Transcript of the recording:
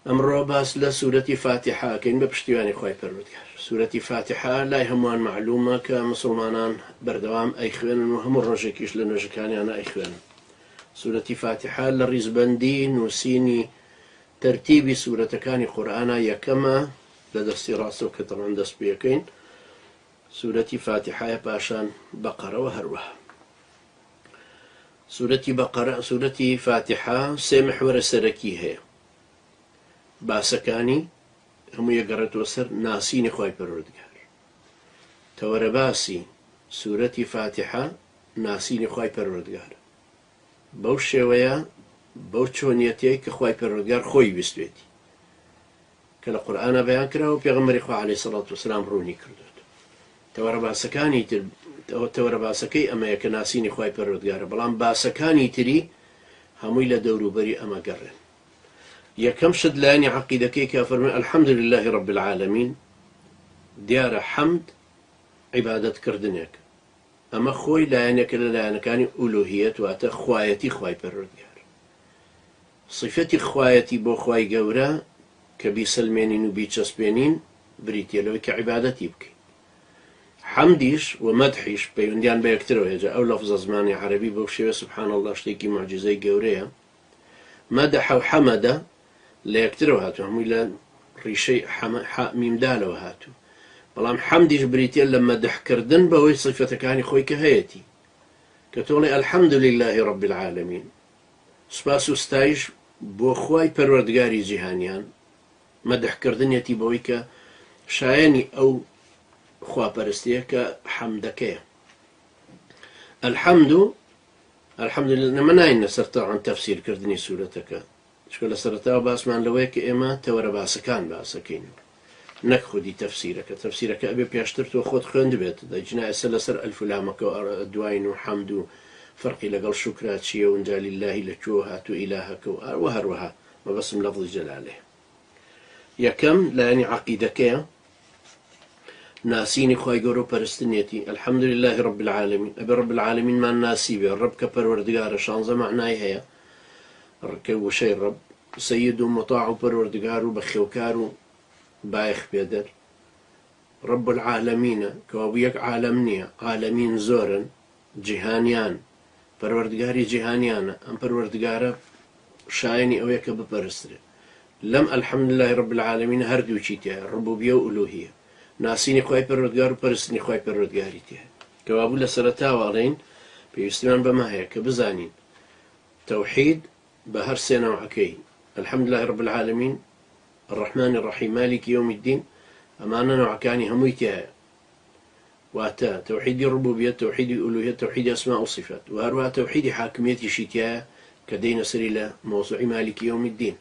ئەمڕۆ باس لە سوورەتی فاتحاکەین بە پشتیوانی خۆی پەروەردگار. سوورەتی فاتحا لای هەمووان معلومە کە مسلمانان بەردەوام ئەیخوێنن و هەموو ڕۆژێکیش لە نوێژەکانیانە ئەیخوێنن. سوورەتی فاتحا لە ڕیزبەندی نووسینی تەرتیبی سوورەتەکانی قورئانە یەکەمە لە دەستی ڕاستەوە کە تەمان دەست پێەکەین. سوورەتی فاتحایە پاشان بەقەرەوە هەروەها. سوورەتی فاتحا سێ محورە سەرەکی هەیە. باسەکانی هەموو یەگەڕێتەوە سەر ناسینی خۆی پەروەردگار. تەوەرە باسی سوورەتی فاتحا ناسینی خۆی پەروەردگار بەو شێوەیە بەو چۆنیەتەیە کە خۆی پەروەردگار خۆی ویستوێتی کە لە قورئانە بەیان کراوە و پێغەمبەری خوا عەلەیهی سەڵات وسەلام ڕوونی کردوێت. تەوەرە باسەکانی تر تەوەرە باسەکەی ئەمەیە کە ناسینی خۆی پەروەردگارە، بەڵام باسەکانی تری هەمووی لە دەوروبەری ئەمە گەڕێن. یەکەم شت لایەنی عەقیدەکەی کە فەرمووی الحەمد لله رب العالمین، دیارە حەمد عیبادەتکردنێک، ئەمە خۆی لایەنێکە لە لایەنەکانی ئولوهیەت، واتە خوایەتی خۆی پەروەردگار. صفەتی خوایەتی بۆ خۆی گەورە کە بیسەلمێنین و بیچەسپێنین بریتە لەوەی کە عیبادەتی بکەین. حەمدیش و مەدحیش پەیوەندیان بە یەکترەوە هێجا. ئەو لەفزە زمانی عەرەبی بەو شێوە سوبحان الله شتێکی موعجزەی گەورەیە. مەدح و حەمەدە لە یەکترەوە هاتووە، هەمووی لە ڕیشەی میمدالەوە هاتوو، بەڵام حەمدیش بریتە لە مەدحکردن بەوەی صفەتەکانی خۆی کە هەیەتی، کە تۆڵێ الحەمد لله رب العالمین، سوپاس و ستایش بۆ خۆی پەروەردگاری جیهانیان، مەدحکردنێتی بەوەی کە شایەنی ئەو خواپەرستیە کە حەمدەکەیە. الحەمد لله نەمە ناینە سەر تەعاً تەفسیرکردنی سوورەتەکە، چکە لە سەرەتاوە باسمان لەوەیە کە ئێمە تەوەرە باسەکان باسەکەین، نەک خودی تەفسیرەکە. تەفسیرەکە ئەبێ پێشتر تۆ خۆت خوێند بێت، دەیجنا ئێستا لەسەر ئەلفلامەکە دوایین و حەمد و فەرقی لەگەڵ شوکرا چییە و ئینجا للهی لەکوێ هاتوو ئیلاهەکە و هەروەها مەبەسم لەفظی جەلالێ. یەکەم لایەنی عەقیدەکەیە ناسینی خۆی گەورە و پەرستنێتی. الحەمد لله رب العالمین، ئەبێ رب العالمین مان ناسی بێ. ڕەب کە پەروەردگارە 16 معنای هەیە کە وشەی ڕەب، سەید و مطاع و پەروەردگار و بەخێوکار و بایەخ پێدەر. رب العالمینە کەوا یەک عالەم نییە، عالەمین زۆرن، جیهانیان، پەروەردگاری جیهانیانە. ئەم پەروەردگارە شایەنی ئەوەیە کە بپەرسترێ. لەم الحەمد لله رب العالمین هەردووچی تێیە، ڕبوبیە و ئولوهیە، ناسینی خۆی پەروەردگار و پەرستنی خۆی پەروەردگاری تێیە. کەوا بوو لە سەرەتاوە ئەڵێین پێویستیمان بەمە هەیە کە بزانین تەوحید بە هەر سێ نەوعەکەی، الحەمد لله رب العالمین، الرحمن الرحیم، مالك يوم الدين، ئەمانە نەوعەکانی هەمووی تێیە، واتە تەوحیدی ڕبوبیەت، تەوحیدی ئولوهیەت، تەوحیدی ئەسما و صفات، و هەروەها تەوحیدی حاکمیەتیشی تێیە کە دەینە سەری لە مۆزوعی مالك يوم الدين.